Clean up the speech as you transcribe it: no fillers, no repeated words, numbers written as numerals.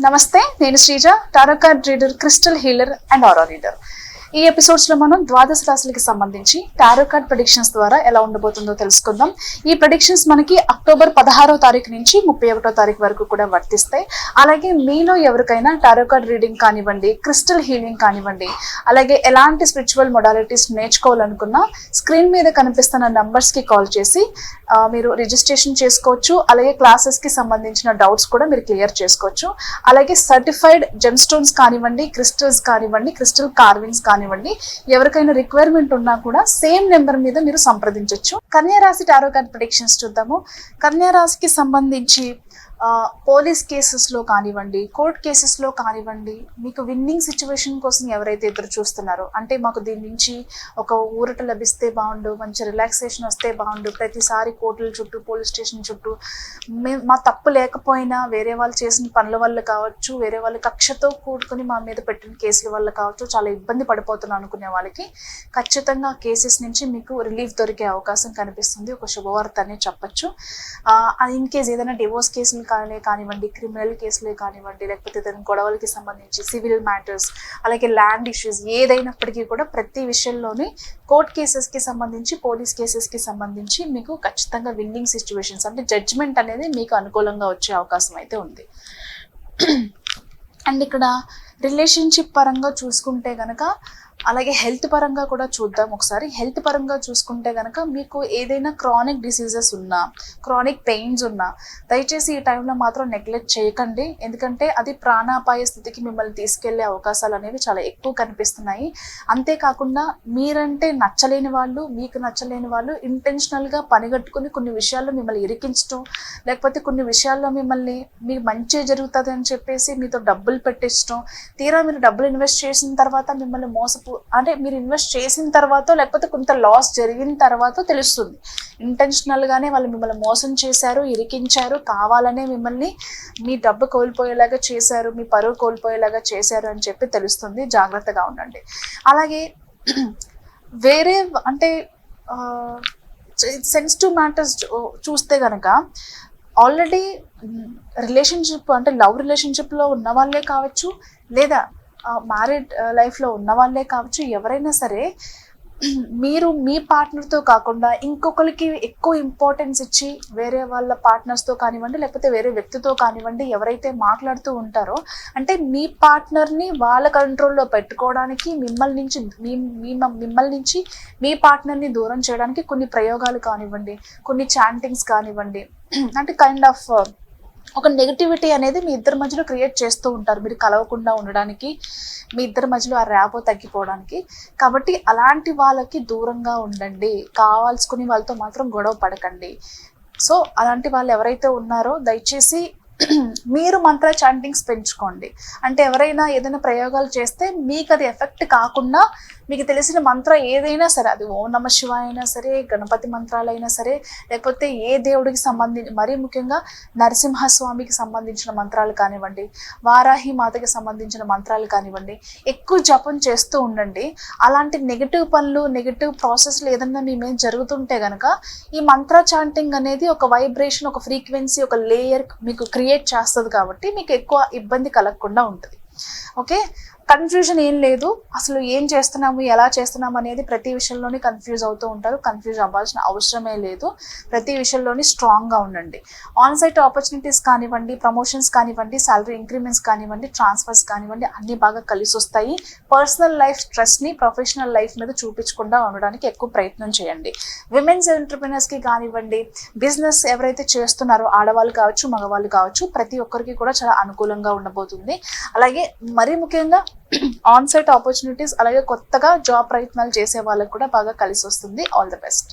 నమస్తే, నేను Sreeja, tarot card reader, crystal healer and aura reader. ఈ ఎపిసోడ్స్ లో మనం ద్వాదశ రాశులకి సంబంధించి టారో కార్డ్ ప్రెడిక్షన్స్ ద్వారా ఎలా ఉండబోతుందో తెలుసుకుందాం. ఈ ప్రెడిక్షన్స్ మనకి అక్టోబర్ 16వ తారీఖు నుంచి 31వ తారీఖు వరకు కూడా వర్తిస్తాయి. అలాగే మీలో ఎవరికైనా టారో కార్డ్ రీడింగ్ కానివ్వండి, క్రిస్టల్ హీలింగ్ కానివ్వండి, అలాగే ఎలాంటి స్పిరిచువల్ మొడాలిటీస్ నేర్చుకోవాలనుకున్నా స్క్రీన్ మీద కనిపిస్తున్న నంబర్స్ కి కాల్ చేసి మీరు రిజిస్ట్రేషన్ చేసుకోవచ్చు. అలాగే క్లాసెస్ కి సంబంధించిన డౌట్స్ కూడా మీరు క్లియర్ చేసుకోవచ్చు. అలాగే సర్టిఫైడ్ జెమ్ స్టోన్స్ కానివ్వండి, క్రిస్టల్స్ కానివ్వండి, క్రిస్టల్ కార్వింగ్స్ కానివ్వండి, ఎవరికైనా రిక్వైర్మెంట్ ఉన్నా కూడా సేమ్ నెంబర్ మీద మీరు సంప్రదించవచ్చు. కన్యా రాశి టారో కార్డ్ ప్రెడిక్షన్స్ చూద్దాము. కన్యా రాశికి సంబంధించి పోలీస్ కేసెస్లో కానివ్వండి, కోర్ట్ కేసెస్లో కానివ్వండి, మీకు విన్నింగ్ సిచ్యువేషన్ కోసం ఎవరైతే ఎదురు చూస్తున్నారో, అంటే మాకు దీని నుంచి ఒక ఊరట లభిస్తే బాగుండు, మంచి రిలాక్సేషన్ వస్తే బాగుండు, ప్రతిసారి కోర్టుల చుట్టూ, పోలీస్ స్టేషన్ చుట్టూ మా తప్పు లేకపోయినా వేరే వాళ్ళు చేసిన పనుల వల్ల కావచ్చు, వేరే వాళ్ళ కక్షతో కూడుకుని మా మీద పెట్టిన కేసుల వల్ల కావచ్చు, చాలా ఇబ్బంది పడిపోతున్నాను అనుకునే వాళ్ళకి ఖచ్చితంగా కేసెస్ నుంచి మీకు రిలీఫ్ దొరికే అవకాశం కనిపిస్తుంది. ఒక శుభవార్త అనే చెప్పచ్చు. ఇన్ కేస్ ఏదైనా డివోర్స్ కేసులు కానివ్వండి, క్రిమినల్ కేసులే కానివ్వండి, లేకపోతే ఏదైనా గొడవలకి సంబంధించి సివిల్ మ్యాటర్స్, అలాగే ల్యాండ్ ఇష్యూస్ ఏదైనప్పటికీ కూడా ప్రతి విషయంలోనే కోర్ట్ కేసెస్కి సంబంధించి, పోలీస్ కేసెస్కి సంబంధించి మీకు ఖచ్చితంగా విన్నింగ్ సిచ్యువేషన్స్, అంటే జడ్జ్మెంట్ అనేది మీకు అనుకూలంగా వచ్చే అవకాశం అయితే ఉంది. అండ్ ఇక్కడ రిలేషన్షిప్ పరంగా చూసుకుంటే కనుక, అలాగే హెల్త్ పరంగా కూడా చూద్దాం ఒకసారి. హెల్త్ పరంగా చూసుకుంటే కనుక మీకు ఏదైనా క్రానిక్ డిసీజెస్ ఉన్నా, క్రానిక్ పెయిన్స్ ఉన్నా దయచేసి ఈ టైంలో మాత్రం నెగ్లెక్ట్ చేయకండి. ఎందుకంటే అది ప్రాణాపాయ స్థితికి మిమ్మల్ని తీసుకెళ్లే అవకాశాలు అనేవి చాలా ఎక్కువ కనిపిస్తున్నాయి. అంతేకాకుండా మీరంటే నచ్చలేని వాళ్ళు, మీకు నచ్చలేని వాళ్ళు ఇంటెన్షనల్గా పనిగట్టుకుని కొన్ని విషయాల్లో మిమ్మల్ని ఇరికించడం, లేకపోతే కొన్ని విషయాల్లో మిమ్మల్ని మీకు మంచి జరుగుతుంది అని చెప్పేసి మీతో డబ్బులు పెట్టించడం, తీరా మీరు డబ్బులు ఇన్వెస్ట్ చేసిన తర్వాత మిమ్మల్ని అంటే మీరు ఇన్వెస్ట్ చేసిన తర్వాత లేకపోతే కొంత లాస్ జరిగిన తర్వాత తెలుస్తుంది. ఇంటెన్షనల్గానే వాళ్ళు మిమ్మల్ని మోసం చేశారు, ఇరికించారు, కావాలనే మిమ్మల్ని మీ డబ్బు కోల్పోయేలాగా చేశారు, మీ పరువు కోల్పోయేలాగా చేశారు అని చెప్పి తెలుస్తుంది. జాగ్రత్తగా ఉండండి. అలాగే వేరే అంటే సెన్సిటివ్ మ్యాటర్స్ చూస్తే కనుక ఆల్రెడీ రిలేషన్షిప్, అంటే లవ్ రిలేషన్షిప్లో ఉన్న వాళ్ళే కావచ్చు, లేదా మ్యారీడ్ లైఫ్లో ఉన్న వాళ్ళే కావచ్చు, ఎవరైనా సరే మీరు మీ పార్ట్నర్తో కాకుండా ఇంకొకరికి ఎక్కువ ఇంపార్టెన్స్ ఇచ్చి వేరే వాళ్ళ పార్ట్నర్స్తో కానివ్వండి, లేకపోతే వేరే వ్యక్తితో కానివ్వండి ఎవరైతే మాట్లాడుతూ ఉంటారో, అంటే మీ పార్ట్నర్ని వాళ్ళ కంట్రోల్లో పెట్టుకోవడానికి, మిమ్మల్ని నుంచి మీ పార్ట్నర్ని దూరం చేయడానికి కొన్ని ప్రయోగాలు కానివ్వండి, కొన్ని చాంటింగ్స్ కానివ్వండి, అంటే కైండ్ ఆఫ్ ఒక నెగిటివిటీ అనేది మీ ఇద్దరి మధ్యలో క్రియేట్ చేస్తూ ఉంటారు, మీరు కలవకుండా ఉండడానికి, మీ ఇద్దరి మధ్యలో ఆ ర్యాపో తగ్గిపోవడానికి. కాబట్టి అలాంటి వాళ్ళకి దూరంగా ఉండండి. కావాల్సుకుని వాళ్ళతో మాత్రం గొడవ పడకండి. సో అలాంటి వాళ్ళు ఎవరైతే ఉన్నారో దయచేసి మీరు మంత్ర చాంటింగ్స్ పెంచుకోండి. అంటే ఎవరైనా ఏదైనా ప్రయోగాలు చేస్తే మీకు అది ఎఫెక్ట్ కాకుండా మీకు తెలిసిన మంత్ర ఏదైనా సరే, అది ఓం నమ శివాయ అయినా సరే, గణపతి మంత్రాలైనా సరే, లేకపోతే ఏ దేవుడికి సంబంధించి, మరీ ముఖ్యంగా నరసింహస్వామికి సంబంధించిన మంత్రాలు కానివ్వండి, వారాహి మాతకి సంబంధించిన మంత్రాలు కానివ్వండి, ఎక్కువ జపం చేస్తూ ఉండండి. అలాంటి నెగిటివ్ పనులు, నెగిటివ్ ప్రాసెస్లు ఏదన్నా మీ మీద జరుగుతుంటే కనుక ఈ మంత్ర చాంటింగ్ అనేది ఒక వైబ్రేషన్, ఒక ఫ్రీక్వెన్సీ, ఒక లేయర్ మీకు క్రియేట్ చేస్తుంది. కాబట్టి మీకు ఎక్కువ ఇబ్బంది కలగకుండా ఉంటుంది. ఓకే, కన్ఫ్యూజన్ ఏం లేదు. అసలు ఏం చేస్తున్నాము, ఎలా చేస్తున్నాము అనేది ప్రతి విషయంలోని కన్ఫ్యూజ్ అవుతూ ఉంటారు. కన్ఫ్యూజ్ అవ్వాల్సిన అవసరమే లేదు. ప్రతి విషయంలోని స్ట్రాంగ్గా ఉండండి. ఆన్ సైట్ ఆపర్చునిటీస్ కానివ్వండి, ప్రమోషన్స్ కానివ్వండి, సాలరీ ఇంక్రిమెంట్స్ కానివ్వండి, ట్రాన్స్ఫర్స్ కానివ్వండి, అన్నీ బాగా కలిసి వస్తాయి. పర్సనల్ లైఫ్ స్ట్రెస్ని ప్రొఫెషనల్ లైఫ్ మీద చూపించకుండా ఉండడానికి ఎక్కువ ప్రయత్నం చేయండి. విమెన్స్ ఎంటర్ప్రినర్స్కి కానివ్వండి, బిజినెస్ ఎవరైతే చేస్తున్నారో ఆడవాళ్ళు కావచ్చు, మగవాళ్ళు కావచ్చు, ప్రతి ఒక్కరికి కూడా చాలా అనుకూలంగా ఉండబోతుంది. అలాగే మరీ ముఖ్యంగా ఆన్ సైట్ ఆపర్చునిటీస్, అలాగే కొత్తగా జాబ్ ప్రయత్నాలు చేసే వాళ్ళకి కూడా బాగా కలిసి వస్తుంది. All the best.